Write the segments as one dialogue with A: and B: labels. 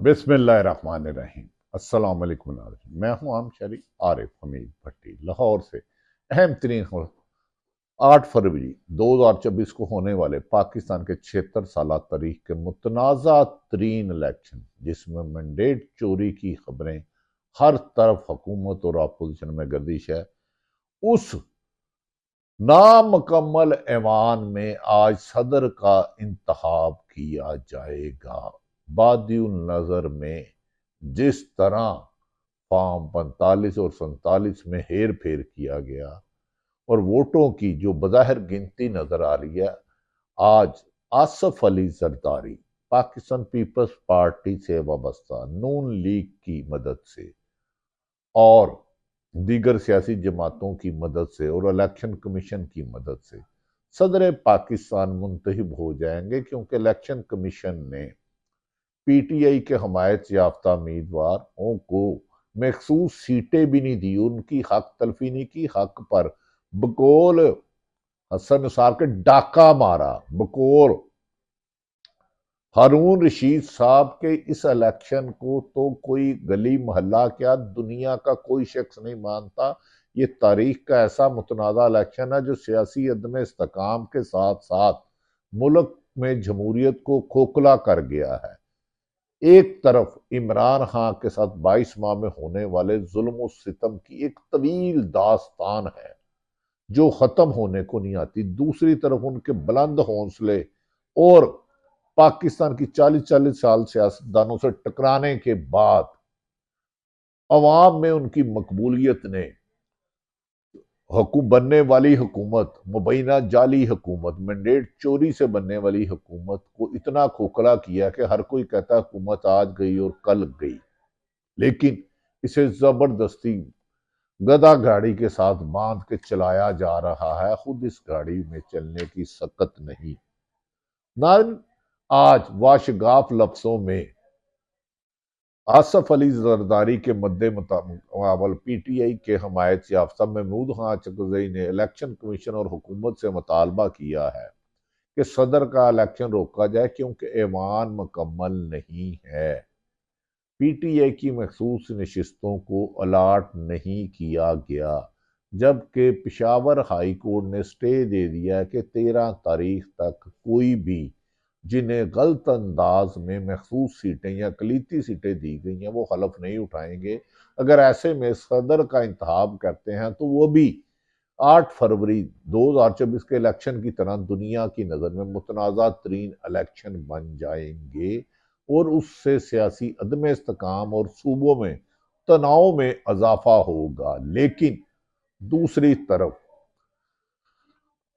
A: बिस्मिल्लाहिर्रहमानिर्रहीम। अस्सलाम वालेकुम नाज़रीन। मैं हूं आम शरी आरिफ हमीद भट्टी लाहौर से। अहम तरीन खबर 8 फरवरी 2024 को होने वाले पाकिस्तान के 76 साल तारीख के मुतनाज़ा तरीन इलेक्शन, जिसमें मैंडेट चोरी की खबरें हर तरफ हुकूमत और अपोजिशन में गर्दिश है, उस नामुकम्मल ऐवान में आज सदर का इंतखाब किया जाएगा। बादियुल नजर में जिस तरह फॉर्म 45 और 47 में हेर फेर किया गया और वोटों की जो बज़ाहिर गिनती नजर आ रही है, आज आसफ अली जरदारी पाकिस्तान पीपल्स पार्टी से वाबस्ता नून लीग की मदद से और दीगर सियासी जमातों की मदद से और इलेक्शन कमीशन की मदद से सदर पाकिस्तान मुंतखब हो जाएंगे, क्योंकि इलेक्शन कमीशन ने पीटीआई के हमायत याफ्ता उम्मीदवारों को मखसूस सीटें भी नहीं दी, उनकी हक तलफी नहीं की, हक पर बकौल हसन निसार के डाका मारा। बकौल हारून रशीद साहब के इस इलेक्शन को तो कोई गली मोहल्ला क्या दुनिया का कोई शख्स नहीं मानता। ये तारीख का ऐसा मुतनाज़ा इलेक्शन है जो सियासी अदम इस्तेकाम के साथ साथ मुल्क में जमहूरियत को खोखला कर गया है। एक तरफ इमरान खान के साथ 22 माह में होने वाले जुल्म और सितम की एक तवील दास्तान है जो खत्म होने को नहीं आती, दूसरी तरफ उनके बुलंद हौसले और पाकिस्तान की 40-40 साल सियासतदानों से टकराने के बाद अवाम में उनकी मकबूलियत ने बनने वाली हुकूमत, मुबैना जाली हुकूमत, मैंडेट चोरी से बनने वाली हुकूमत को इतना खोखला किया कि हर कोई कहता हुकूमत आज गई और कल गई, लेकिन इसे जबरदस्ती गधा गाड़ी के साथ बांध के चलाया जा रहा है। खुद इस गाड़ी में चलने की सकत नहीं। नाज़रीन, आज वाशगाफ लफ्जों में आसफ अली जरदारी के मद्दे मुकाबल पीटीआई के हमायत याफ्ता महमूद खान चकरजई ने इलेक्शन कमीशन और हुकूमत से मुतालबा किया है कि सदर का इलेक्शन रोका जाए, क्योंकि ऐवान मुकम्मल नहीं है। पीटीआई की मखसूस नशिस्तों को अलाट नहीं किया गया, जबकि पिशावर हाई कोर्ट ने स्टे दे दिया कि 13 तारीख तक कोई भी जिन्हें गलत अंदाज में मखसूस सीटें या अकलीती सीटें दी गई हैं वो हलफ नहीं उठाएंगे। अगर ऐसे में सदर का इंतखाब करते हैं तो वो भी 8 फरवरी 2024 के इलेक्शन की तरह दुनिया की नज़र में मुतनाज़ा तरीन इलेक्शन बन जाएंगे और उससे सियासी अदम इस्तेकाम और सूबों में तनाव में इजाफा होगा। लेकिन दूसरी तरफ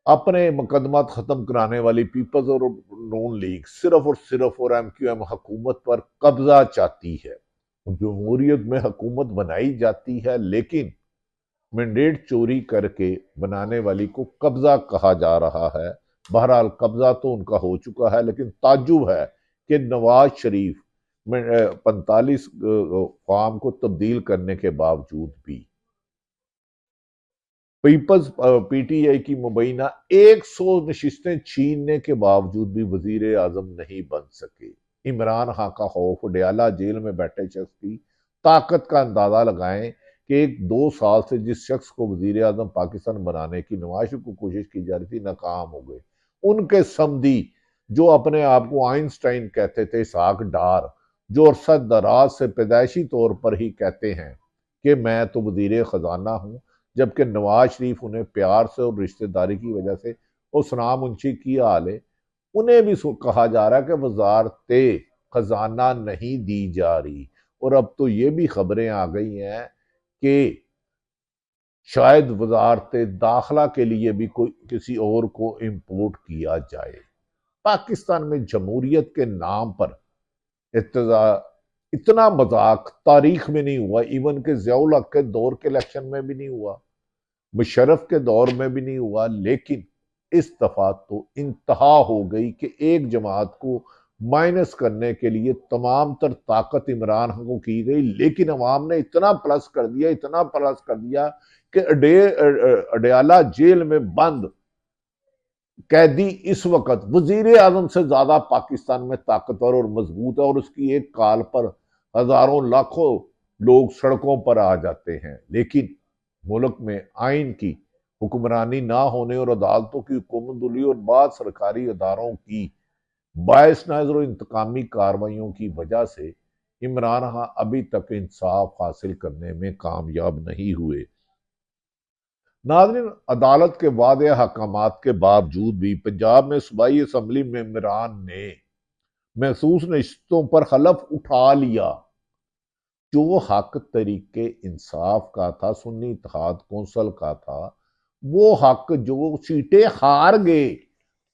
A: अपने मुकदमात खत्म कराने वाली पीपल्स और नून लीग सिर्फ और एमक्यूएम हुकूमत पर कब्जा चाहती है। जमहूरियत में हुकूमत बनाई जाती है, लेकिन मैंडेट चोरी करके बनाने वाली को कब्जा कहा जा रहा है। बहरहाल कब्जा तो उनका हो चुका है, लेकिन ताज्जुब है कि नवाज शरीफ 45 फॉर्म को तब्दील करने के बावजूद भी पीपल्स पीटीआई की मुबैना 100 नशिस्तें छीनने के बावजूद भी वजीर आजम नहीं बन सके। इमरान खान का खौफ, डयाला जेल में बैठे शख्स की ताकत का अंदाजा लगाएं कि एक 2 साल से जिस शख्स को वजीर आजम पाकिस्तान बनाने की नुमाइश को कोशिश की जा रही थी, नाकाम हो गए। उनके समधी जो अपने आप को आइंस्टाइन कहते थे, इसहाक डार, जो अरसा दराज से पैदाइशी तौर पर ही कहते हैं कि मैं तो वजीर खजाना हूं, जबकि नवाज शरीफ उन्हें प्यार से और रिश्तेदारी की वजह से और सना मुंशी की हाल है, उन्हें भी कहा जा रहा है कि वजारत खजाना नहीं दी जा रही। और अब तो ये भी खबरें आ गई हैं कि शायद वजारत दाखिला के लिए भी कोई किसी और को इंपोर्ट किया जाए। पाकिस्तान में जमहूरियत के नाम पर इतना मजाक तारीख में नहीं हुआ। इवन के ज़ियाउल हक के दौर के इलेक्शन में भी नहीं हुआ, मुशर्रफ के दौर में भी नहीं हुआ। लेकिन इस दफा तो इंतहा हो गई कि एक जमात को माइनस करने के लिए तमाम तर ताकत इमरान खान को की गई, लेकिन अवाम ने इतना प्लस कर दिया, इतना प्लस कर दिया कि अडयाला जेल में बंद कैदी इस वक्त वजीर आजम से ज्यादा पाकिस्तान में ताकतवर और मजबूत है और उसकी एक कॉल पर हजारों लाखों लोग सड़कों पर आ जाते हैं। लेकिन मुल्क में आइन की हुक्मरानी ना होने और अदालतों की हुकूमतुली और बाद सरकारी इदारों की बायस नजर और इंतकामी कार्रवाइयों की वजह से इमरान खान अभी तक इंसाफ हासिल करने में कामयाब नहीं हुए। नाज़रीन, अदालत के वादे हकामात के बावजूद भी पंजाब में सूबाई असम्बली में इमरान ने महसूस नशिस्तों पर हलफ उठा लिया। जो हक तरीके इंसाफ का था, सुन्नी इत्तेहाद कौंसल का था, वो हक जो सीटें हार गए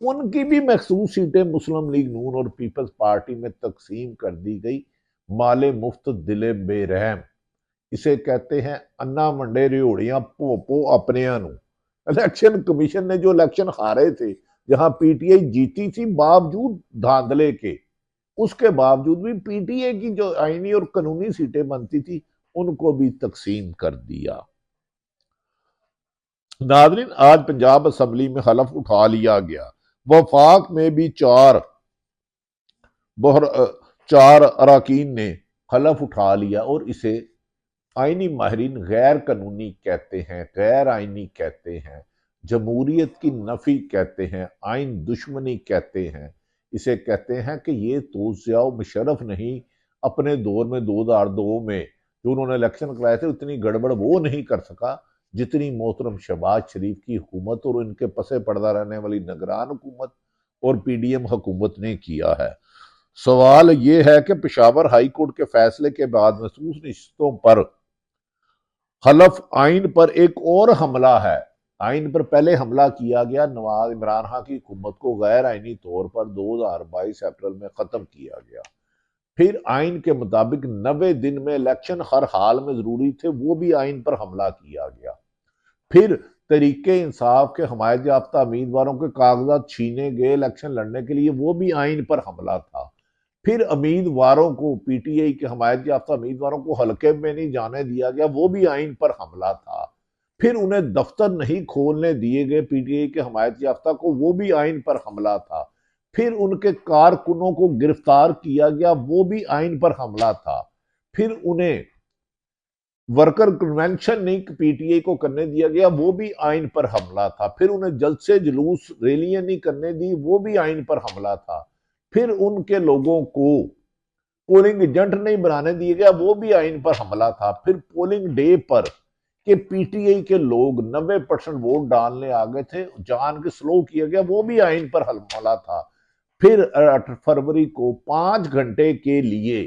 A: उनकी भी महसूस सीटें मुस्लिम लीग नून और पीपल्स पार्टी में तकसीम कर दी गई। माले मुफ्त दिले बेरहम, इसे कहते हैं अन्ना मंडे रियोड़ियां भोपो अपनिया नू। इलेक्शन कमीशन ने जो इलेक्शन हारे थे, जहां पीटीआई जीती थी बावजूद धांधले के, उसके बावजूद भी पीटीए की जो आईनी और कानूनी सीटें बनती थी उनको भी तकसीम कर दिया। नादरीन, आज पंजाब असम्बली में हलफ उठा लिया गया। वफाक में भी चार अरकान ने हलफ उठा लिया और इसे आईनी माहरीन गैर कानूनी कहते हैं, गैर आईनी कहते हैं, जमहूरियत की नफी कहते हैं, आइन दुश्मनी कहते हैं। इसे कहते हैं कि ये तो ज़िया मुशर्रफ नहीं, अपने दौर में 2002 में जो उन्होंने इलेक्शन कराए थे उतनी गड़बड़ वो नहीं कर सका जितनी मोहतरम शहबाज शरीफ की हुकूमत और इनके पसे पड़दा रहने वाली निगरान हुकूमत और पीडीएम हुकूमत ने किया है। सवाल ये है कि पेशावर हाई कोर्ट के फैसले के बाद महसूस नशिस्तों पर हलफ आइन पर एक और हमला है। आइन पर पहले हमला किया गया, नवाज इमरान खान की हुकूमत को गैर आइनी तौर पर 2022 अप्रैल में खत्म किया गया। फिर आइन के मुताबिक 90 दिन में इलेक्शन हर हाल में जरूरी थे, वो भी आइन पर हमला किया गया। फिर तरीके इंसाफ के हमायत याफ्ता उम्मीदवारों के कागजात छीने गए इलेक्शन लड़ने के लिए, वो भी आइन पर हमला था। फिर उम्मीदवारों को, पीटीआई के हमायत याफ्ता उम्मीदवारों को हल्के में नहीं जाने दिया गया, वो भी आइन पर हमला था। फिर उन्हें दफ्तर नहीं खोलने दिए गए पीटीआई के हमायत याफ्ता को, वो भी आइन पर हमला था। फिर उनके कारकुनों को गिरफ्तार किया गया, वो भी आइन पर हमला था। फिर उन्हें वर्कर कन्वेंशन नहीं पीटीआई को करने दिया गया, वो भी आइन पर हमला था। फिर उन्हें जलसे जुलूस रैलियां नहीं करने दी, वो भी आइन पर हमला था। फिर उनके लोगों को पोलिंग एजेंट नहीं बनाने दिया गया, वो भी आइन पर हमला था। फिर पोलिंग डे पर के पीटीआई के लोग 90% वोट डालने आ गए थे, जान के स्लो किया गया, वो भी आइन पर हमला था। फिर 8 फरवरी को 5 घंटे के लिए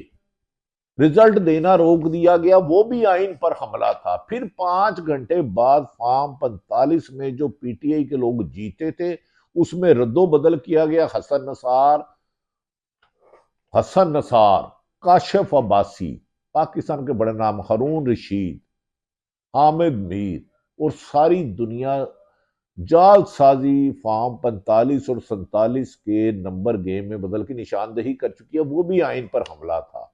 A: रिजल्ट देना रोक दिया गया, वो भी आइन पर हमला था। फिर 5 घंटे बाद फॉर्म 45 में जो पीटीआई के लोग जीते थे उसमें रद्दोबदल किया गया। हसन नसार, काशिफ अब्बासी, पाकिस्तान के बड़े नाम हारून रशीद, हामिद मीर और सारी दुनिया जालसाजी फॉर्म 45 और 47 के नंबर गेम में बदल की निशानदेही कर चुकी है, वो भी आइन पर हमला था।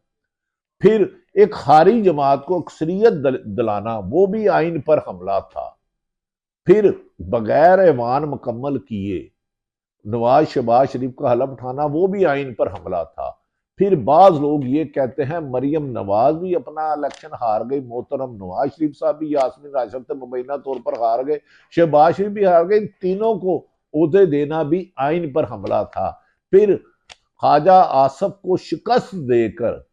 A: फिर एक हारी जमात को अक्सरियत दिलाना, वो भी आइन पर हमला था। फिर बगैर ऐवान मुकम्मल किए नवाज शहबाज शरीफ का हलफ उठाना, वो भी आइन पर हमला था। फिर बाज लोग ये कहते हैं मरियम नवाज भी अपना इलेक्शन हार गई, मोहतरम नवाज शरीफ साहब भी यास्मीन राशिद मुबैना तौर पर हार गए, शहबाज शरीफ भी हार गए, तीनों को ओहदे देना भी आइन पर हमला था। फिर ख्वाजा आसफ को शिकस्त देकर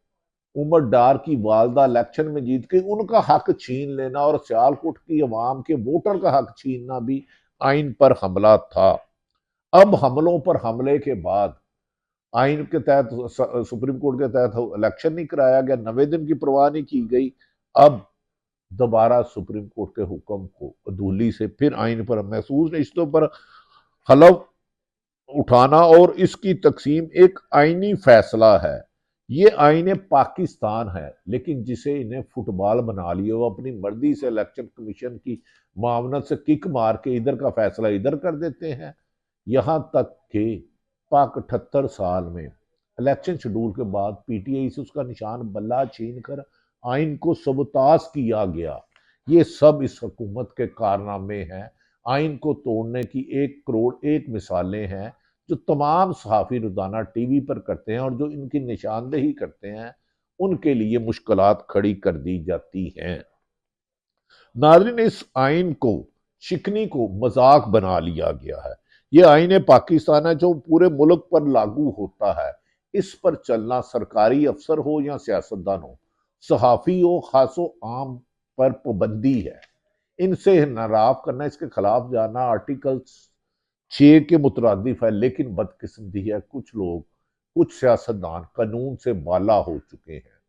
A: उमर डार की वालदा इलेक्शन में जीत गई, उनका हक छीन लेना और सियालकोट की अवाम के वोटर का हक छीनना भी आइन पर हमला था। अब हमलों पर हमले के बाद आइन के तहत सुप्रीम कोर्ट के तहत इलेक्शन नहीं कराया गया, 90 दिन की परवाह नहीं की गई। अब दोबारा सुप्रीम कोर्ट के हुक्म को अदूली से फिर आइन पर महसूस रिश्तों पर हलफ उठाना और इसकी तकसीम एक आइनी फैसला है। ये आईने पाकिस्तान है, लेकिन जिसे इन्हें फुटबॉल बना लिया, वो अपनी मर्जी से इलेक्शन कमीशन की मामनत से किक मार के इधर का फैसला इधर कर देते हैं। यहां तक कि पाक 78 साल में इलेक्शन शेड्यूल के बाद पीटीआई से उसका निशान बल्ला छीन कर आइन को सबताज किया गया। ये सब इस हुकूमत के कारनामे हैं। आइन को तोड़ने की 1 करोड़ 1 मिसालें हैं जो तमाम सहाफ़ी रोज़ाना टीवी पर करते हैं, और जो इनकी निशानदेही करते हैं उनके लिए मुश्किलात खड़ी कर दी जाती हैं। नाज़रीन, इस आइन को शिकनी को मजाक बना लिया गया है। ये आइन पाकिस्तान है जो पूरे मुल्क पर लागू होता है। इस पर चलना सरकारी अफसर हो या सियासतदान हो, सहाफ़ी हो, खासो आम पर पाबंदी है। इनसे नाराफ करना, इसके खिलाफ जाना आर्टिकल 6 के मुतरादिफ है। लेकिन बदकिस्मती है, कुछ लोग, कुछ सियासतदान कानून से बाला हो चुके हैं।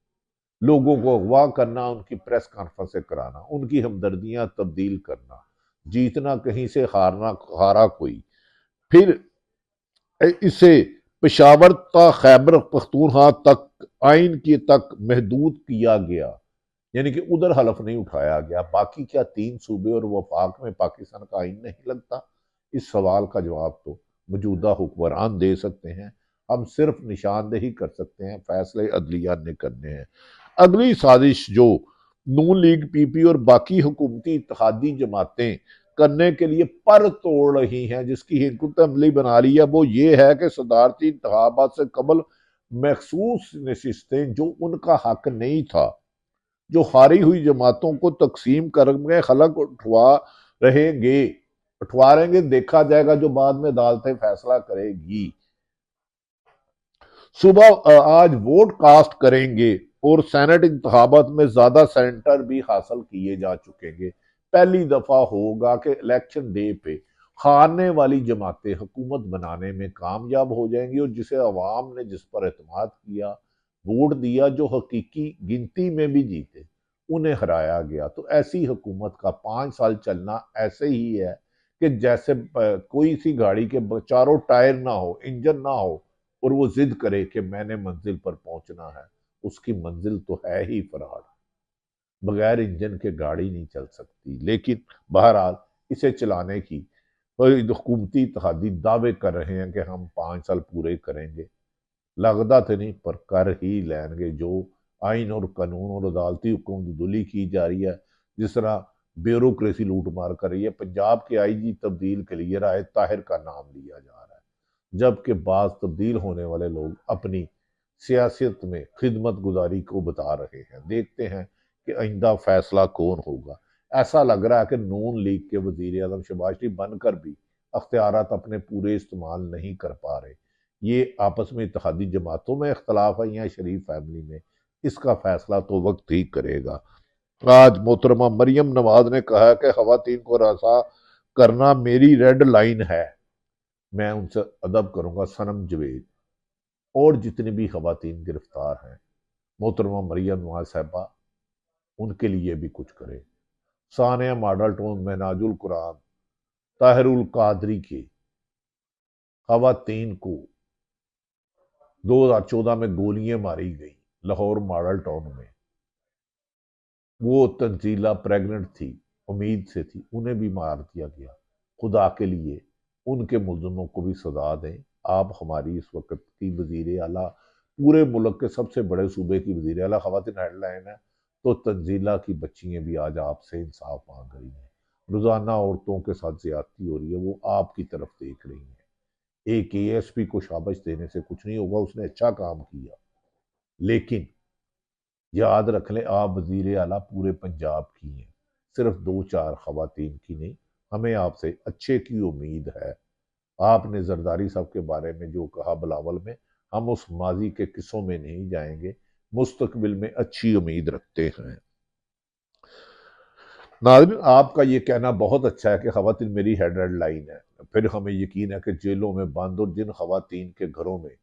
A: लोगों को अगवा करना, उनकी प्रेस कॉन्फ्रेंस कराना, उनकी हमदर्दियां तब्दील करना, जीतना कहीं से हारा कोई, फिर इसे पेशावर ता खैबर पख्तूनख्वा तक आइन की तक महदूद किया गया, यानी कि उधर हलफ नहीं उठाया गया। बाकी क्या 3 सूबे और वफाक में पाकिस्तान का आइन नहीं लगता? इस सवाल का जवाब तो मौजूदा हुक्मरान दे सकते हैं। हम सिर्फ निशानदेही कर सकते हैं, फैसले अदलिया ने करने हैं। अगली साजिश जो नून लीग, पीपी और बाकी हुकूमती इत्तेहादी जमातें करने के लिए पर तोड़ रही हैं, जिसकी हिकमत अमली बना ली है, वो ये है कि सदारती इंतखाबात से कबल मखसूस नशिस्तें जो उनका हक नहीं था, जो हारी हुई जमातों को तकसीम करके खलक उठवा रहेंगे, देखा जाएगा, जो बाद में अदालतें फैसला करेगी। सुबह आज वोट कास्ट करेंगे और सेनेट इंतखाबात में ज्यादा सेंटर भी हासिल किए जा चुकेंगे। पहली दफा होगा कि इलेक्शन डे पे हारने वाली जमातें हुकूमत बनाने में कामयाब हो जाएंगी, और जिसे अवाम ने जिस पर एतमाद किया, वोट दिया, जो हकीकी गिनती में भी जीते, उन्हें हराया गया। तो ऐसी हुकूमत का 5 साल चलना ऐसे ही है कि जैसे कोई सी गाड़ी के चारों टायर ना हो, इंजन ना हो, और वो जिद करे कि मैंने मंजिल पर पहुंचना है। उसकी मंजिल तो है ही फरार, बगैर इंजन के गाड़ी नहीं चल सकती। लेकिन बहरहाल इसे चलाने की हुकूमती इत्तेहादी दावे कर रहे हैं कि हम 5 साल पूरे करेंगे। लगता तो नहीं, पर कर ही लेंगे। जो आइन और कानून और अदालती हुक्मदुली की जा रही है, जिस तरह ब्यूरोक्रेसी लूट मार कर रही है। पंजाब के आईजी तब्दील के लिए राय ताहिर का नाम लिया जा रहा है, जबकि बाज तब्दील होने वाले लोग अपनी सियासत में खिदमत गुजारी को बता रहे हैं। देखते हैं कि आइंदा फैसला कौन होगा। ऐसा लग रहा है कि नून लीग के वजीर आजम शहबाज शरीफ बनकर भी अख्तियारात अपने पूरे इस्तेमाल नहीं कर पा रहे। ये आपस में इत्तेहादी जमातों में इख्तलाफ है या शरीफ फैमिली में, इसका फैसला तो वक्त ही करेगा। आज मोहतरमा मरियम नवाज ने कहा कि खवातीन को रसा करना मेरी रेड लाइन है। मैं उनसे अदब करूंगा। सनम जवेद और जितनी भी खवातीन गिरफ्तार हैं, मोहतरमा मरियम नवाज साहबा उनके लिए भी कुछ करे। सानिया मॉडल टाउन में नाजुल कुरान ताहिरुल कादरी के खवातीन को 2014 में गोलियां मारी गई लाहौर मॉडल टाउन में। वो तंजीला प्रेग्नेंट थी, उम्मीद से थी, उन्हें भी मार दिया गया। खुदा के लिए उनके मुल्जिमों को भी सजा दें। आप हमारी इस वक्त की वजीर आला, पूरे मुल्क के सबसे बड़े सूबे की वजीर आला खवातीन हेडलाइन है, तो तंजीला की बच्चियां भी आज आपसे इंसाफ मांग रही हैं। रोजाना औरतों के साथ ज्यादती हो रही है, वो आपकी तरफ देख रही हैं। एक एएसपी को शाबाश देने से कुछ नहीं होगा, उसने अच्छा काम किया। लेकिन याद रख लें, आप वजीर आला पूरे पंजाब की हैं, सिर्फ 2-4 खवातीन की नहीं। हमें आपसे अच्छे की उम्मीद है। आपने जरदारी साहब के बारे में जो कहा बिलावल में, हम उस माजी के किस्सों में नहीं जाएंगे, मुस्तकबिल में अच्छी उम्मीद रखते हैं। नाज़रीन, आपका ये कहना बहुत अच्छा है कि खवातीन मेरी हेड लाइन है। फिर हमें यकीन है कि जेलों में बंद और जिन खवातीन के घरों में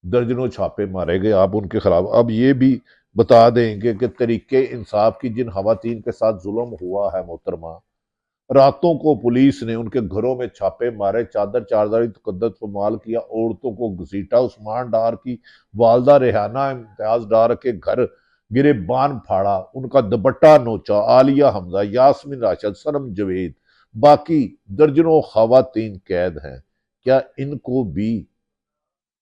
A: दर्जनों छापे मारे गए, आप उनके खिलाफ अब ये भी बता देंगे कि तरीके इंसाफ की जिन खवातीन के साथ जुल्म हुआ है मोहतरमा, रातों को पुलिस ने उनके घरों में छापे मारे, चादर चारदारी तकद्दस इस्तेमाल किया, औरतों को घसीटा। उस्मान डार की वालदा रेहाना इम्तियाज डार के घर गिरेबान फाड़ा, उनका दुपट्टा नोचा। आलिया हमजा, यास्मीन राशिद, सनम जवेद, बाकी दर्जनों खवातीन कैद हैं। क्या इनको भी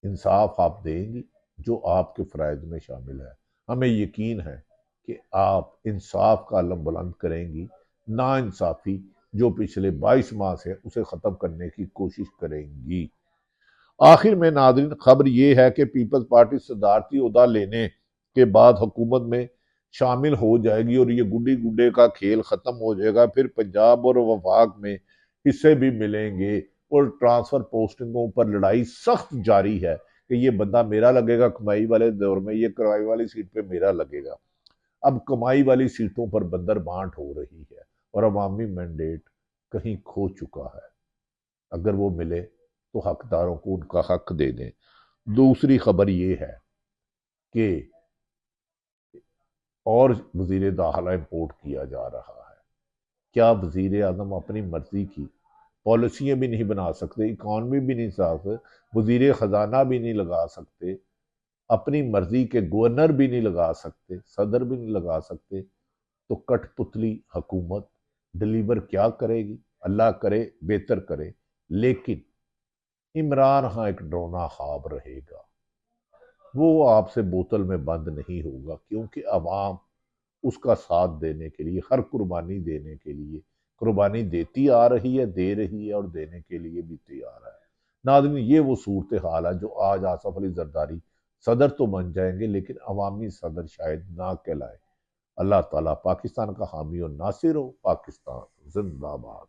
A: इंसाफ आप देंगी जो आपके फ़राइज़ में शामिल है? हमें यकीन है कि आप इंसाफ का अलम बुलंद करेंगी, ना इंसाफी जो पिछले 22 माह से उसे ख़त्म करने की कोशिश करेंगी। आखिर में नादरीन, खबर यह है कि पीपल्स पार्टी सदारती ओहदा लेने के बाद हुकूमत में शामिल हो जाएगी और ये गुड्डी गुड्डे का खेल ख़त्म हो जाएगा। फिर पंजाब और वफाक में हिस्से भी मिलेंगे और ट्रांसफ़र पोस्टिंगों पर लड़ाई सख्त जारी है कि ये बंदा मेरा लगेगा कमाई वाले दौर में, ये कमाई वाली सीट पे मेरा लगेगा। अब कमाई वाली सीटों पर बंदर बांट हो रही है और अवामी मैंडेट कहीं खो चुका है। अगर वो मिले तो हकदारों को उनका हक दे दें। दूसरी खबर ये है कि और वजीर दाखिला इम्पोर्ट किया जा रहा है। क्या वजीर आजम अपनी मर्जी की पॉलिसियां भी नहीं बना सकते, इकॉनमी भी नहीं चला सकते, वजीर खजाना भी नहीं लगा सकते, अपनी मर्जी के गवर्नर भी नहीं लगा सकते, सदर भी नहीं लगा सकते, तो कठपुतली हुकूमत डिलीवर क्या करेगी? अल्लाह करे बेहतर करे, लेकिन इमरान खान एक डरोना ख्वाब रहेगा। वो आपसे बोतल में बंद नहीं होगा, क्योंकि अवाम उसका साथ देने के लिए, हर कुर्बानी देने के लिए कुर्बानी देती आ रही है, दे रही है और देने के लिए भी तैयार है। नाज़रीन, ये वो सूरत हाल है जो आज आसफ अली जरदारी सदर तो बन जाएंगे, लेकिन अवामी सदर शायद ना कहलाए। अल्लाह ताला पाकिस्तान का हामी और नासिर हो। पाकिस्तान जिंदाबाद।